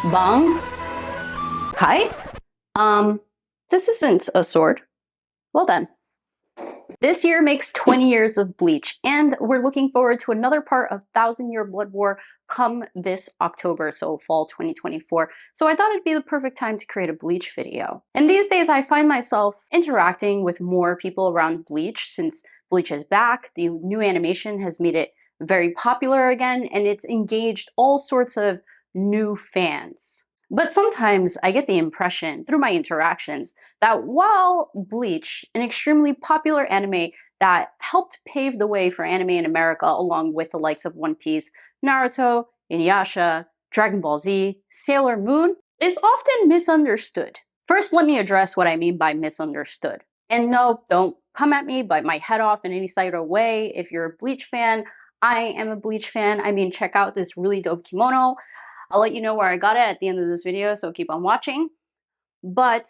Bang? Kai? This isn't a sword. Well then. This year makes 20 years of Bleach, and we're looking forward to another part of Thousand Year Blood War come this October, so fall 2024. So I thought it'd be the perfect time to create a Bleach video. And these days I find myself interacting with more people around Bleach since Bleach is back. The new animation has made it very popular again, and it's engaged all sorts of new fans. But sometimes I get the impression, through my interactions, that while Bleach, an extremely popular anime that helped pave the way for anime in America along with the likes of One Piece, Naruto, Inuyasha, Dragon Ball Z, Sailor Moon, is often misunderstood. First, let me address what I mean by misunderstood. And no, don't come at me, bite my head off in any sort of way. If you're a Bleach fan, I am a Bleach fan. I mean, check out this really dope kimono. I'll let you know where I got it at the end of this video, so keep on watching. But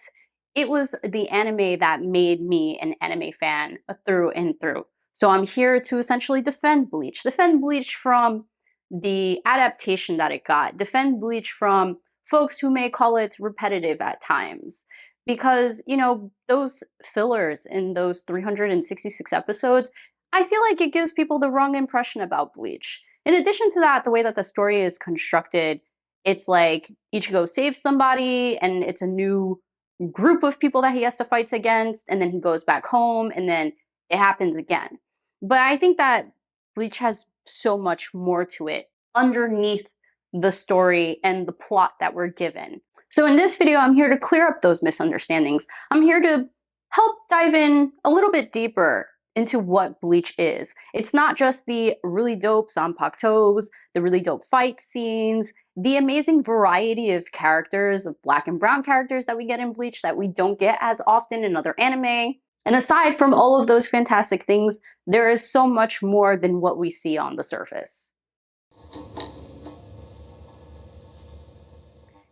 it was the anime that made me an anime fan through and through. So I'm here to essentially defend Bleach. Defend Bleach from the adaptation that it got. Defend Bleach from folks who may call it repetitive at times. Because, you know, those fillers in those 366 episodes, I feel like it gives people the wrong impression about Bleach. In addition to that, the way that the story is constructed, it's like Ichigo saves somebody and it's a new group of people that he has to fight against, and then he goes back home and then it happens again. But I think that Bleach has so much more to it underneath the story and the plot that we're given. So in this video, I'm here to clear up those misunderstandings. I'm here to help dive in a little bit deeper into what Bleach is. It's not just the really dope zanpakutos, the really dope fight scenes, the amazing variety of characters, of black and brown characters that we get in Bleach that we don't get as often in other anime. And aside from all of those fantastic things, there is so much more than what we see on the surface.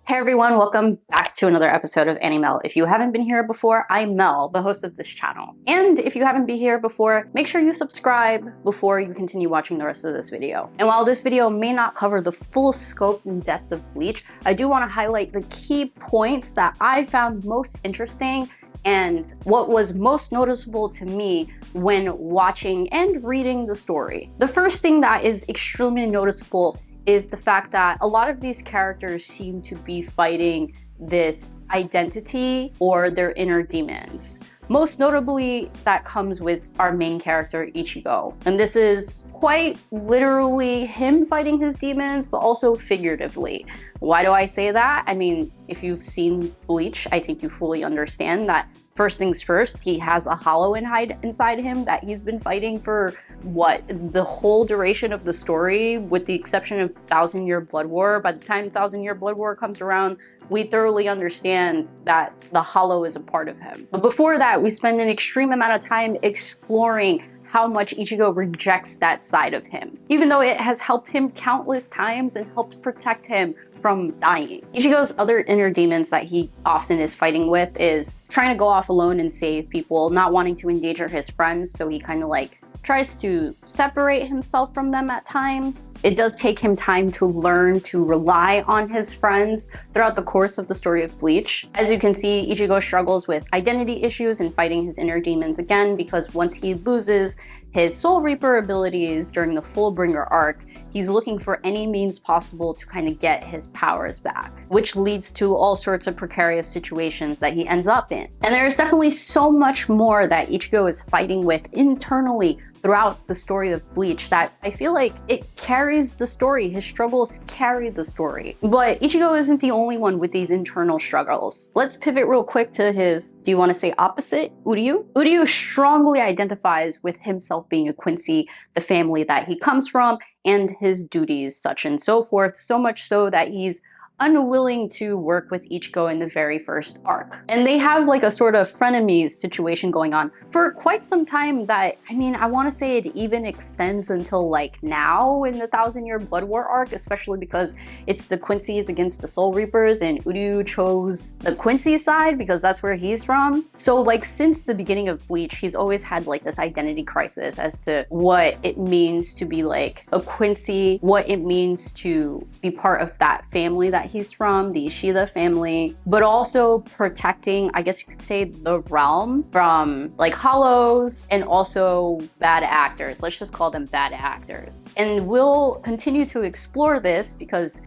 Hey everyone, welcome back to another episode of Animel. If you haven't been here before, I'm Mel, the host of this channel. And if you haven't been here before, make sure you subscribe before you continue watching the rest of this video. And while this video may not cover the full scope and depth of Bleach, I do want to highlight the key points that I found most interesting and what was most noticeable to me when watching and reading the story. The first thing that is extremely noticeable is the fact that a lot of these characters seem to be fighting this identity or their inner demons. Most notably, that comes with our main character, Ichigo. And this is quite literally him fighting his demons, but also figuratively. Why do I say that? I mean, if you've seen Bleach, I think you fully understand that first things first, he has a hollow inside him that he's been fighting for, what, the whole duration of the story, with the exception of Thousand Year Blood War. By the time Thousand Year Blood War comes around, we thoroughly understand that the hollow is a part of him. But before that, we spend an extreme amount of time exploring how much Ichigo rejects that side of him, even though it has helped him countless times and helped protect him from dying. Ichigo's other inner demons that he often is fighting with is trying to go off alone and save people, not wanting to endanger his friends, so he kind of like tries to separate himself from them at times. It does take him time to learn to rely on his friends throughout the course of the story of Bleach. As you can see, Ichigo struggles with identity issues and fighting his inner demons again, because once he loses his Soul Reaper abilities during the Fullbringer arc, he's looking for any means possible to kind of get his powers back, which leads to all sorts of precarious situations that he ends up in. And there's definitely so much more that Ichigo is fighting with internally throughout the story of Bleach that I feel like it carries the story. His struggles carry the story. But Ichigo isn't the only one with these internal struggles. Let's pivot real quick to his, do you want to say opposite, Uryu? Uryu strongly identifies with himself being a Quincy, the family that he comes from, and his duties, such and so forth, so much so that he's unwilling to work with Ichigo in the very first arc. And they have like a sort of frenemies situation going on for quite some time that, I mean, I want to say it even extends until like now in the Thousand Year Blood War arc, especially because it's the Quincy's against the Soul Reapers and Uryu chose the Quincy side because that's where he's from. So like since the beginning of Bleach, he's always had like this identity crisis as to what it means to be like a Quincy, what it means to be part of that family that that he's from, the Ishida family, but also protecting, I guess you could say, the realm from like hollows and also bad actors. Let's just call them bad actors. And we'll continue to explore this because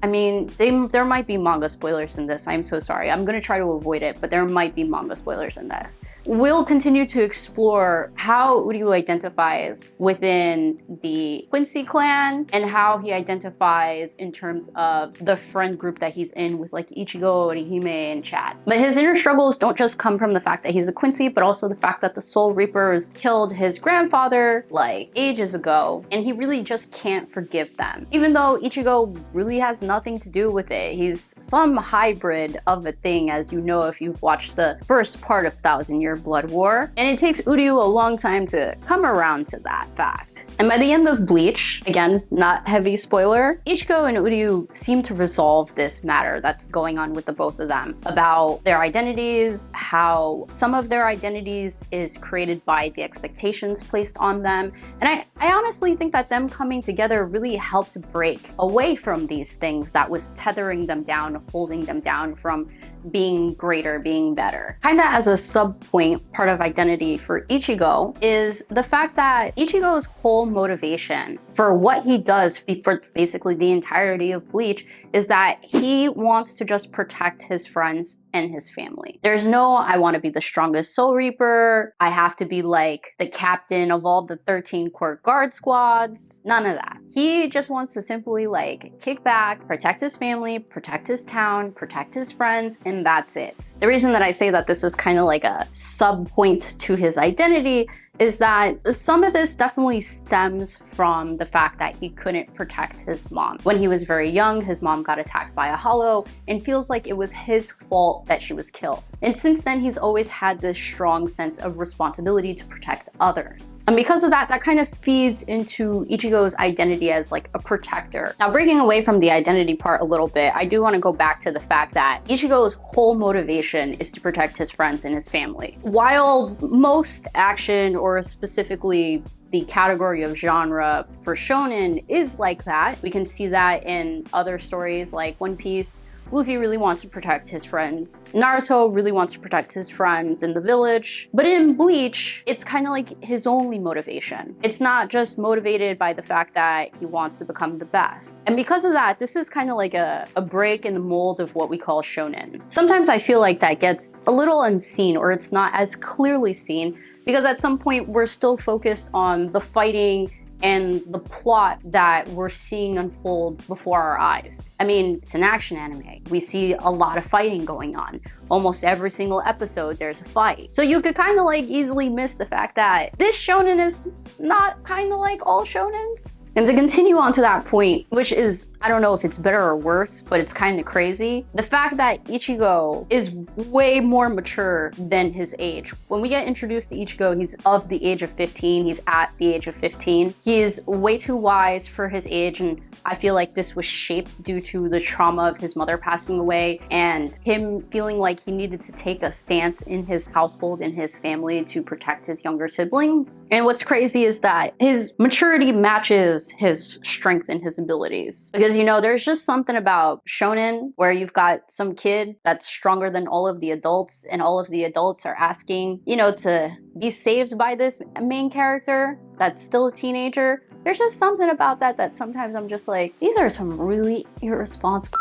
I mean, there might be manga spoilers in this. I'm so sorry. I'm gonna try to avoid it, but there might be manga spoilers in this. We'll continue to explore how Uryu identifies within the Quincy clan and how he identifies in terms of the friend group that he's in with like Ichigo, Orihime, and Chad. But his inner struggles don't just come from the fact that he's a Quincy, but also the fact that the Soul Reapers killed his grandfather like ages ago, and he really just can't forgive them. Even though Ichigo really has nothing to do with it. He's some hybrid of a thing, as you know if you've watched the first part of Thousand Year Blood War. And it takes Uryu a long time to come around to that fact. And by the end of Bleach, again, not heavy spoiler, Ichigo and Uryu seem to resolve this matter that's going on with the both of them about their identities, how some of their identities is created by the expectations placed on them. And I honestly think that them coming together really helped break away from these things that was tethering them down, holding them down from being greater, being better. Kinda as a sub-point, part of identity for Ichigo is the fact that Ichigo's whole motivation for what he does for basically the entirety of Bleach is that he wants to just protect his friends and his family. There's no, I want to be the strongest Soul Reaper, I have to be like the captain of all the 13 court guard squads, none of that. He just wants to simply like kick back, protect his family, protect his town, protect his friends, and that's it. The reason that I say that this is kind of like a sub-point to his identity is that some of this definitely stems from the fact that he couldn't protect his mom. When he was very young, his mom got attacked by a hollow and feels like it was his fault that she was killed. And since then, he's always had this strong sense of responsibility to protect others. And because of that, that kind of feeds into Ichigo's identity as like a protector. Now, breaking away from the identity part a little bit, I do want to go back to the fact that Ichigo's whole motivation is to protect his friends and his family. While most action or specifically the category of genre for shonen is like that, we can see that in other stories like One Piece. Luffy really wants to protect his friends. Naruto really wants to protect his friends in the village. But in Bleach, it's kind of like his only motivation. It's not just motivated by the fact that he wants to become the best. And because of that, this is kind of like a break in the mold of what we call shonen. Sometimes I feel like that gets a little unseen, or it's not as clearly seen, because at some point we're still focused on the fighting and the plot that we're seeing unfold before our eyes. I mean, it's an action anime. We see a lot of fighting going on. Almost every single episode, there's a fight. So you could kind of like easily miss the fact that this shonen is not kind of like all shonens. And to continue on to that point, which is, I don't know if it's better or worse, but it's kind of crazy. The fact that Ichigo is way more mature than his age. When we get introduced to Ichigo, he's of the age of 15. He's at the age of 15. He is way too wise for his age, and I feel like this was shaped due to the trauma of his mother passing away and him feeling like he needed to take a stance in his household and his family to protect his younger siblings. And what's crazy is that his maturity matches his strength and his abilities. Because, you know, there's just something about shonen where you've got some kid that's stronger than all of the adults, and all of the adults are asking, you know, to be saved by this main character that's still a teenager. There's just something about that sometimes I'm just like, these are some really irresponsible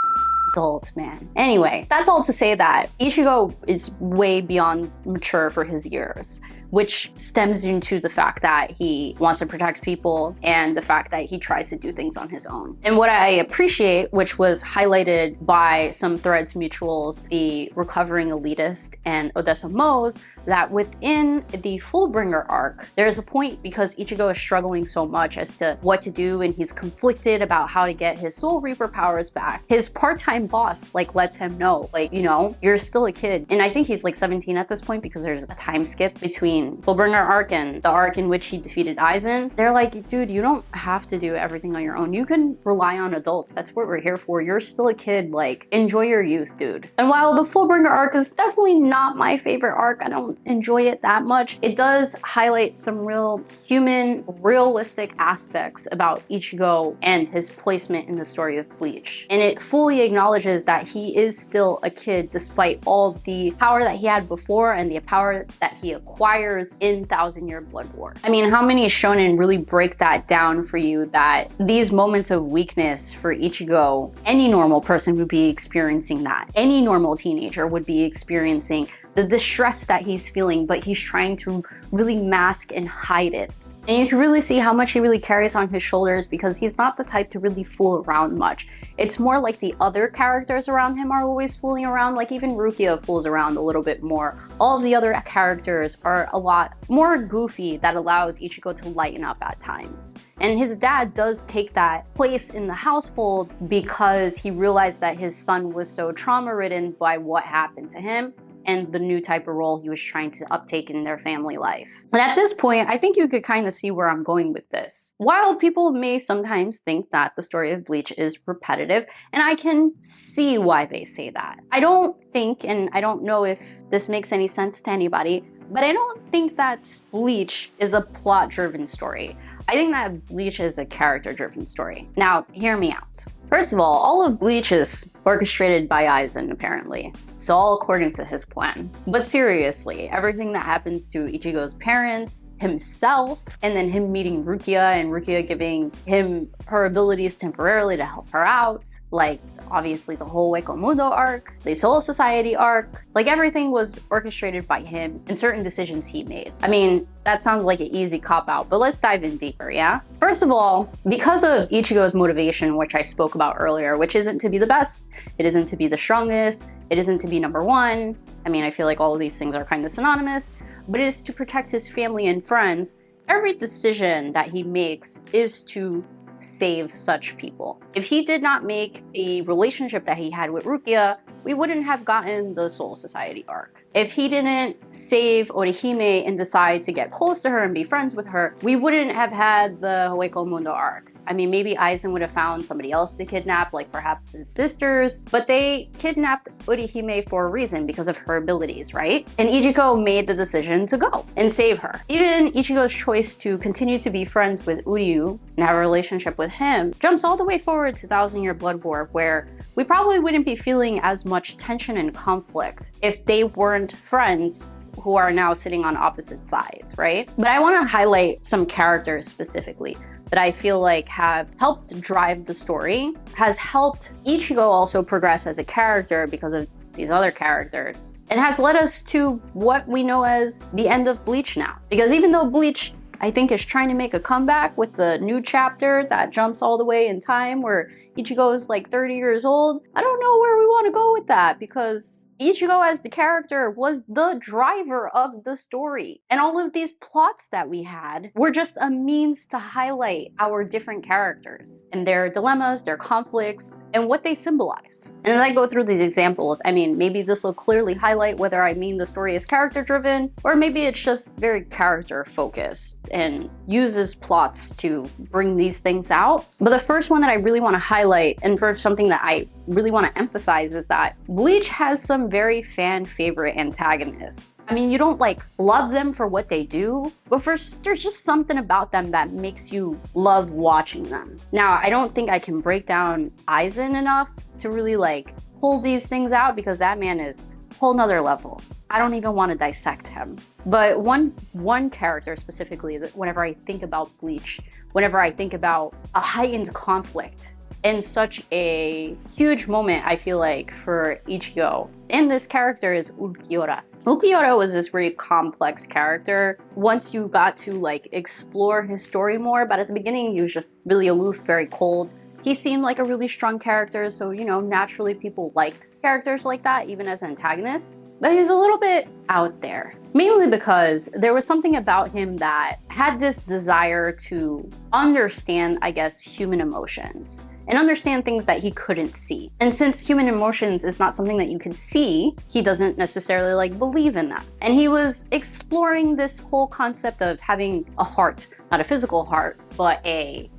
adults, man. Anyway, that's all to say that Ichigo is way beyond mature for his years, which stems into the fact that he wants to protect people and the fact that he tries to do things on his own. And what I appreciate, which was highlighted by some Threads mutuals, the Recovering Elitist and Odessa Mo's, that within the Fullbringer arc, there's a point because Ichigo is struggling so much as to what to do, and he's conflicted about how to get his Soul Reaper powers back. His part-time boss like lets him know, like, you know, you're still a kid. And I think he's like 17 at this point because there's a time skip between mean, Fullbringer arc and the arc in which he defeated Aizen, they're like, dude, you don't have to do everything on your own. You can rely on adults. That's what we're here for. You're still a kid. Like, enjoy your youth, dude. And while the Fullbringer arc is definitely not my favorite arc, I don't enjoy it that much, it does highlight some real human, realistic aspects about Ichigo and his placement in the story of Bleach. And it fully acknowledges that he is still a kid despite all the power that he had before and the power that he acquires in Thousand Year Blood War. I mean, how many shonen really break that down for you, that these moments of weakness for Ichigo, any normal person would be experiencing that. Any normal teenager would be experiencing the distress that he's feeling, but he's trying to really mask and hide it. And you can really see how much he really carries on his shoulders because he's not the type to really fool around much. It's more like the other characters around him are always fooling around, like even Rukia fools around a little bit more. All of the other characters are a lot more goofy that allows Ichigo to lighten up at times. And his dad does take that place in the household because he realized that his son was so trauma-ridden by what happened to him and the new type of role he was trying to uptake in their family life. And at this point, I think you could kind of see where I'm going with this. While people may sometimes think that the story of Bleach is repetitive, and I can see why they say that. I don't think, and I don't know if this makes any sense to anybody, but I don't think that Bleach is a plot-driven story. I think that Bleach is a character-driven story. Now, hear me out. First of all of Bleach is orchestrated by Aizen, apparently. It's all according to his plan. But seriously, everything that happens to Ichigo's parents, himself, and then him meeting Rukia and Rukia giving him her abilities temporarily to help her out, like obviously the whole Hueco Mundo arc, the Soul Society arc, like everything was orchestrated by him and certain decisions he made. I mean, that sounds like an easy cop-out, but let's dive in deeper, yeah? First of all, because of Ichigo's motivation, which I spoke about earlier, which isn't to be the best, it isn't to be the strongest, it isn't to be number one. I mean, I feel like all of these things are kind of synonymous, but it is to protect his family and friends. Every decision that he makes is to save such people. If he did not make the relationship that he had with Rukia, we wouldn't have gotten the Soul Society arc. If he didn't save Orihime and decide to get close to her and be friends with her, we wouldn't have had the Hueco Mundo arc. I mean, maybe Aizen would have found somebody else to kidnap, like perhaps his sisters, but they kidnapped Orihime for a reason, because of her abilities, right? And Ichigo made the decision to go and save her. Even Ichigo's choice to continue to be friends with Uryu and have a relationship with him jumps all the way forward to Thousand Year Blood War, where we probably wouldn't be feeling as much tension and conflict if they weren't friends who are now sitting on opposite sides, right? But I want to highlight some characters specifically that I feel like have helped drive the story, has helped Ichigo also progress as a character because of these other characters, and has led us to what we know as the end of Bleach now. Because even though Bleach, I think, is trying to make a comeback with the new chapter that jumps all the way in time where Ichigo is like 30 years old, I don't know where we want to go with that, because Ichigo as the character was the driver of the story. And all of these plots that we had were just a means to highlight our different characters and their dilemmas, their conflicts, and what they symbolize. And as I go through these examples, I mean, maybe this will clearly highlight whether I mean the story is character-driven, or maybe it's just very character-focused and uses plots to bring these things out. But the first one that I really want to highlight, and for something that I really want to emphasize, is that Bleach has some very fan favorite antagonists. I mean, you don't like love them for what they do, but first there's just something about them that makes you love watching them. Now, I don't think I can break down Aizen enough to really like pull these things out, because that man is a whole nother level. I don't even want to dissect him. But one character specifically, that whenever I think about Bleach, whenever I think about a heightened conflict in such a huge moment, I feel like, for Ichigo, and this character is Ulquiorra. Ulquiorra was this very complex character once you got to like explore his story more, but at the beginning he was just really aloof, very cold. He seemed like a really strong character, so, you know, naturally people liked the characters like that, even as antagonists, but he's a little bit out there. Mainly because there was something about him that had this desire to understand, I guess, human emotions and understand things that he couldn't see. And since human emotions is not something that you can see, he doesn't necessarily like believe in them. And he was exploring this whole concept of having a heart, not a physical heart, but a,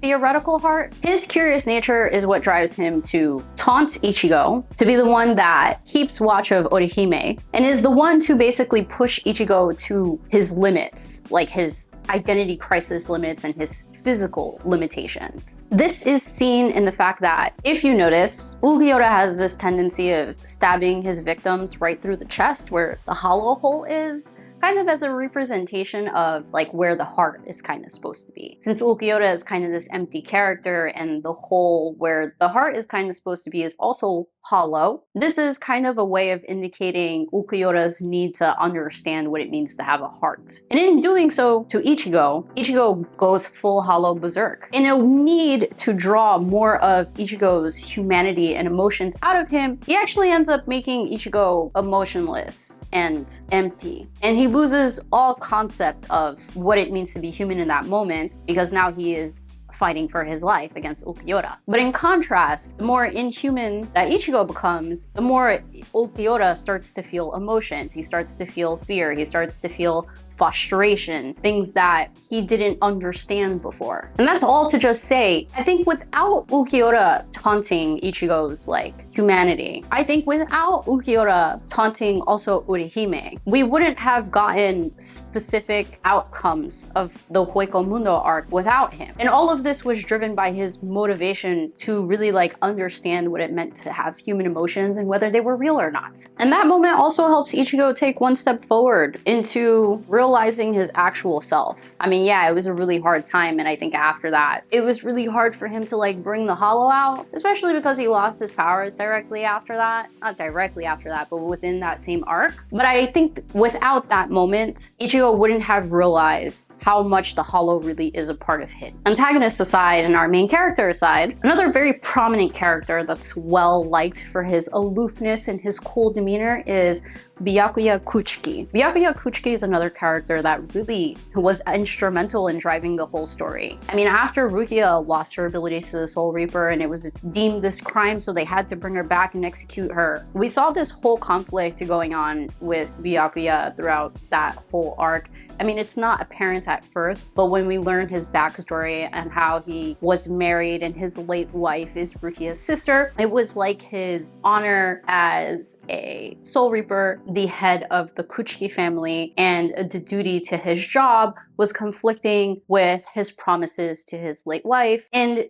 theoretical heart. His curious nature is what drives him to taunt Ichigo, to be the one that keeps watch of Orihime, and is the one to basically push Ichigo to his limits, like his identity crisis limits and his physical limitations. This is seen in the fact that, if you notice, Ulquiorra has this tendency of stabbing his victims right through the chest where the hollow hole is, kind of as a representation of like where the heart is kind of supposed to be. Since Ulquiorra is kind of this empty character and the hole where the heart is kind of supposed to be is also hollow, this is kind of a way of indicating Ulquiorra's need to understand what it means to have a heart. And in doing so to Ichigo, Ichigo goes full hollow berserk. In a need to draw more of Ichigo's humanity and emotions out of him, he actually ends up making Ichigo emotionless and empty. And he loses all concept of what it means to be human in that moment, because now he is fighting for his life against Ulquiorra. But in contrast, the more inhuman that Ichigo becomes, the more Ulquiorra starts to feel emotions. He starts to feel fear. He starts to feel frustration, things that he didn't understand before. And that's all to just say, I think without Ulquiorra taunting Ichigo's humanity, I think without Ulquiorra taunting also Orihime, we wouldn't have gotten specific outcomes of the Hueco Mundo arc without him. And all of this was driven by his motivation to really understand what it meant to have human emotions and whether they were real or not. And that moment also helps Ichigo take one step forward into realizing his actual self. I mean, yeah, it was a really hard time, and I think after that, it was really hard for him to bring the hollow out, especially because he lost his powers directly after that. Not directly after that, but within that same arc. But I think without that moment, Ichigo wouldn't have realized how much the hollow really is a part of him. Antagonist aside and our main character aside, another very prominent character that's well liked for his aloofness and his cool demeanor is Byakuya Kuchiki. Byakuya Kuchiki is another character that really was instrumental in driving the whole story. I mean, after Rukia lost her abilities to the Soul Reaper and it was deemed this crime, so they had to bring her back and execute her, we saw this whole conflict going on with Byakuya throughout that whole arc. I mean, it's not apparent at first, but when we learn his backstory and how he was married and his late wife is Rukia's sister, it was like his honor as a Soul Reaper, the head of the Kuchiki family, and the duty to his job was conflicting with his promises to his late wife. And,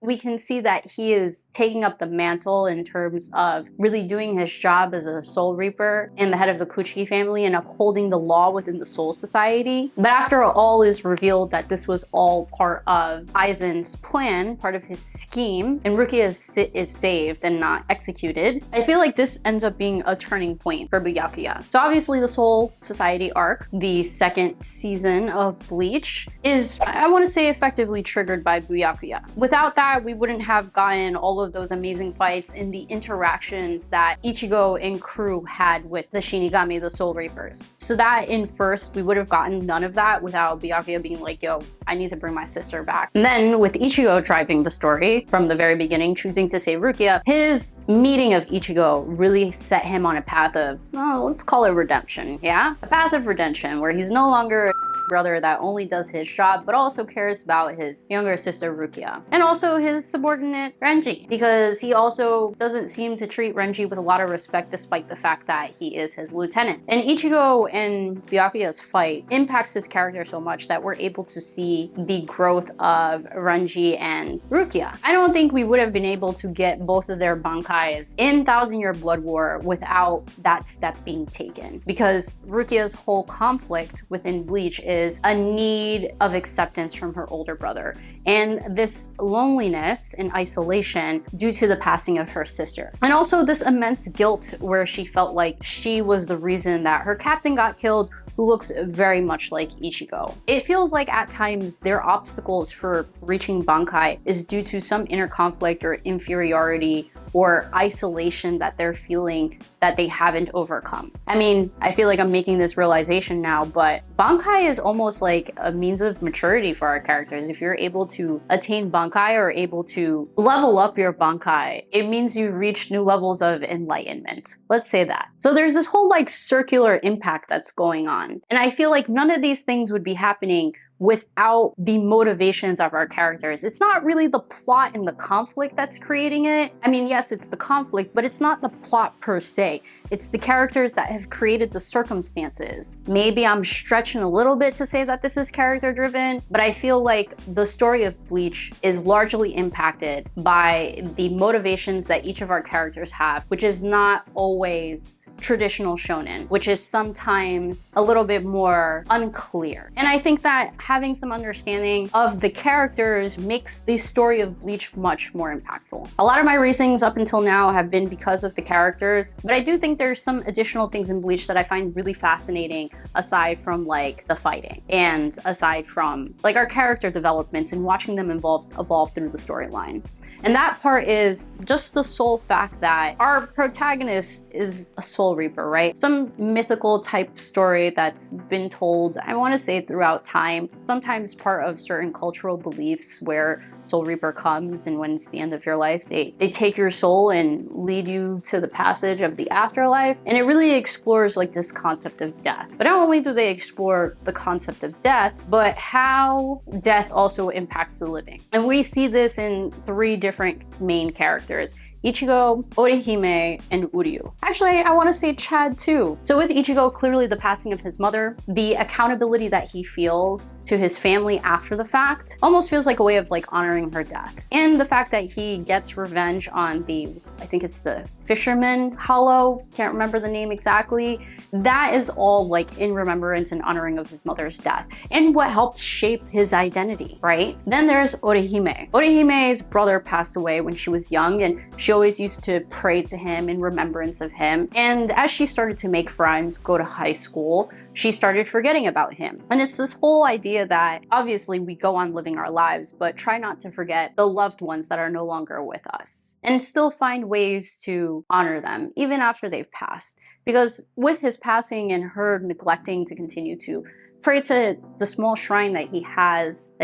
we can see that he is taking up the mantle in terms of really doing his job as a Soul Reaper and the head of the Kuchiki family and upholding the law within the Soul Society. But after all is revealed that this was all part of Aizen's plan, part of his scheme, and Rukia is saved and not executed, I feel like this ends up being a turning point for Byakuya. So obviously the Soul Society arc, the second season of Bleach, is, I want to say, effectively triggered by Byakuya. Without that, we wouldn't have gotten all of those amazing fights and the interactions that Ichigo and crew had with the Shinigami, the Soul Reapers. So that in first, we would have gotten none of that without Byakuya being like, yo, I need to bring my sister back. And then with Ichigo driving the story from the very beginning, choosing to save Rukia, his meeting of Ichigo really set him on a path of, let's call it redemption, yeah? A path of redemption where he's no longer a brother that only does his job, but also cares about his younger sister Rukia. And also his subordinate Renji, because he also doesn't seem to treat Renji with a lot of respect despite the fact that he is his lieutenant. And Ichigo and Byakuya's fight impacts his character so much that we're able to see the growth of Renji and Rukia. I don't think we would have been able to get both of their bankais in Thousand Year Blood War without that step being taken, because Rukia's whole conflict within Bleach is a need of acceptance from her older brother and this loneliness and isolation due to the passing of her sister. And also this immense guilt where she felt like she was the reason that her captain got killed, who looks very much like Ichigo. It feels like at times their obstacles for reaching Bankai is due to some inner conflict or inferiority or isolation that they're feeling that they haven't overcome. I mean, I feel like I'm making this realization now, but Bankai is almost like a means of maturity for our characters. If you're able to attain Bankai or able to level up your Bankai, it means you've reached new levels of enlightenment. Let's say that. So there's this whole like circular impact that's going on. And I feel like none of these things would be happening without the motivations of our characters. It's not really the plot and the conflict that's creating it. I mean, yes, it's the conflict, but it's not the plot per se. It's the characters that have created the circumstances. Maybe I'm stretching a little bit to say that this is character driven, but I feel like the story of Bleach is largely impacted by the motivations that each of our characters have, which is not always traditional shonen, which is sometimes a little bit more unclear. And I think that having some understanding of the characters makes the story of Bleach much more impactful. A lot of my reasonings up until now have been because of the characters, but I do think there's some additional things in Bleach that I find really fascinating aside from like the fighting and aside from like our character developments and watching them evolve through the storyline. And that part is just the sole fact that our protagonist is a Soul Reaper, right? Some mythical type story that's been told, I want to say throughout time, sometimes part of certain cultural beliefs where Soul Reaper comes and when it's the end of your life, they take your soul and lead you to the passage of the afterlife. And it really explores like this concept of death. But not only do they explore the concept of death, but how death also impacts the living. And we see this in three different main characters: Ichigo, Orihime, and Uryu. Actually, I want to say Chad too. So with Ichigo, clearly the passing of his mother, the accountability that he feels to his family after the fact almost feels like a way of like honoring her death. And the fact that he gets revenge on the, I think it's the fisherman hollow, can't remember the name exactly. That is all like in remembrance and honoring of his mother's death and what helped shape his identity, right? Then there's Orihime. Orihime's brother passed away when she was young, and she always used to pray to him in remembrance of him. And as she started to make friends, go to high school, she started forgetting about him. And it's this whole idea that obviously we go on living our lives, but try not to forget the loved ones that are no longer with us and still find ways to honor them even after they've passed. Because with his passing and her neglecting to continue to pray to the small shrine that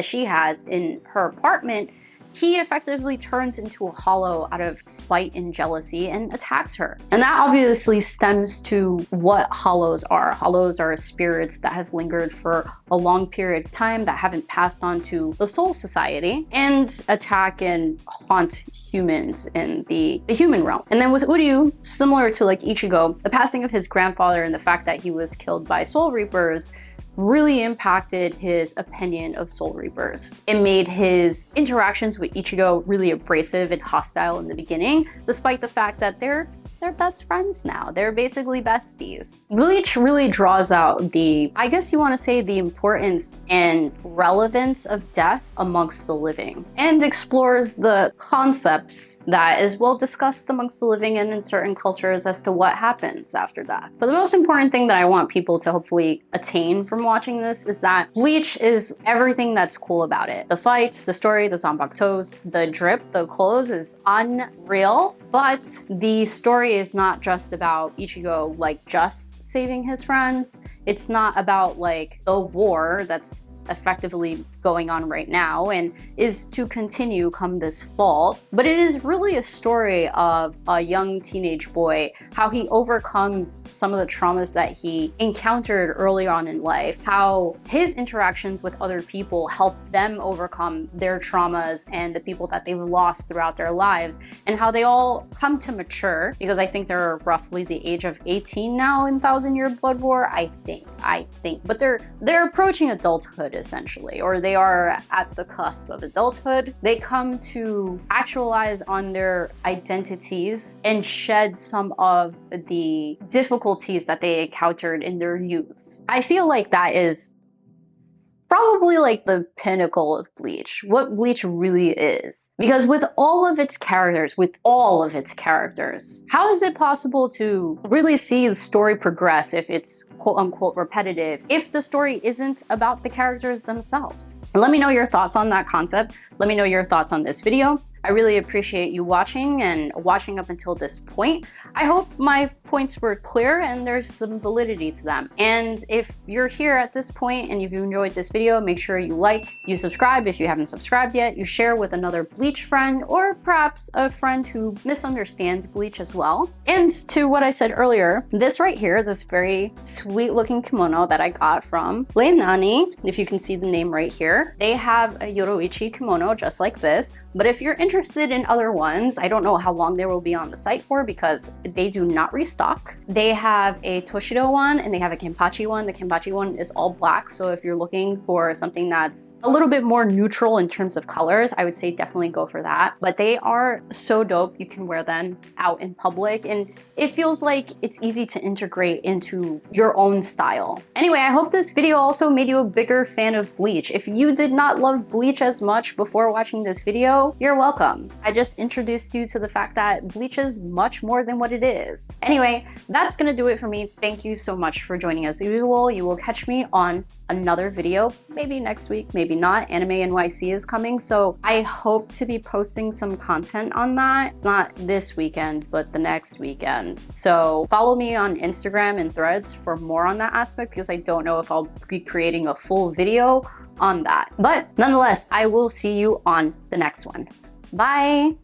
she has in her apartment, he effectively turns into a hollow out of spite and jealousy and attacks her. And that obviously stems to what hollows are. Hollows are spirits that have lingered for a long period of time that haven't passed on to the soul society and attack and haunt humans in the human realm. And then with Uryu, similar to like Ichigo, the passing of his grandfather and the fact that he was killed by Soul Reapers really impacted his opinion of Soul Reapers. It made his interactions with Ichigo really abrasive and hostile in the beginning, despite the fact that they're best friends now. They're basically besties. Bleach really draws out the, I guess you want to say, the importance and relevance of death amongst the living, and explores the concepts that is well discussed amongst the living and in certain cultures as to what happens after that. But the most important thing that I want people to hopefully attain from watching this is that Bleach is everything that's cool about it. The fights, the story, the zanbakutos, the drip, the clothes is unreal, but the story is not just about Ichigo like just saving his friends. It's not about like the war that's effectively going on right now and is to continue come this fall, but it is really a story of a young teenage boy, how he overcomes some of the traumas that he encountered early on in life, how his interactions with other people help them overcome their traumas and the people that they've lost throughout their lives, and how they all come to mature, because I think they're roughly the age of 18 now in Thousand Year Blood War, I think, but they're approaching adulthood essentially, or they are at the cusp of adulthood. They come to actualize on their identities and shed some of the difficulties that they encountered in their youths. I feel like that is probably like the pinnacle of Bleach, what Bleach really is. Because with all of its characters, how is it possible to really see the story progress if it's quote unquote repetitive, if the story isn't about the characters themselves? And let me know your thoughts on that concept. Let me know your thoughts on this video. I really appreciate you watching and watching up until this point. I hope my points were clear and there's some validity to them. And if you're here at this point and if you enjoyed this video, make sure you like, you subscribe if you haven't subscribed yet, you share with another Bleach friend or perhaps a friend who misunderstands Bleach as well. And to what I said earlier, this right here, this very sweet looking kimono that I got from Nani, if you can see the name right here, they have a Yoroichi kimono just like this. But if you're interested in other ones, I don't know how long they will be on the site for because they do not restock. They have a Toshido one and they have a Kenpachi one. The Kenpachi one is all black, so if you're looking for something that's a little bit more neutral in terms of colors, I would say definitely go for that. But they are so dope. You can wear them out in public and it feels like it's easy to integrate into your own style. Anyway, I hope this video also made you a bigger fan of Bleach. If you did not love Bleach as much before watching this video, you're welcome. I just introduced you to the fact that Bleach is much more than what it is. Anyway, that's gonna do it for me. Thank you so much for joining as usual. You will catch me on another video, maybe next week, maybe not. Anime NYC is coming, so I hope to be posting some content on that. It's not this weekend, but the next weekend. So follow me on Instagram and Threads for more on that aspect because I don't know if I'll be creating a full video on that. But nonetheless, I will see you on the next one. Bye!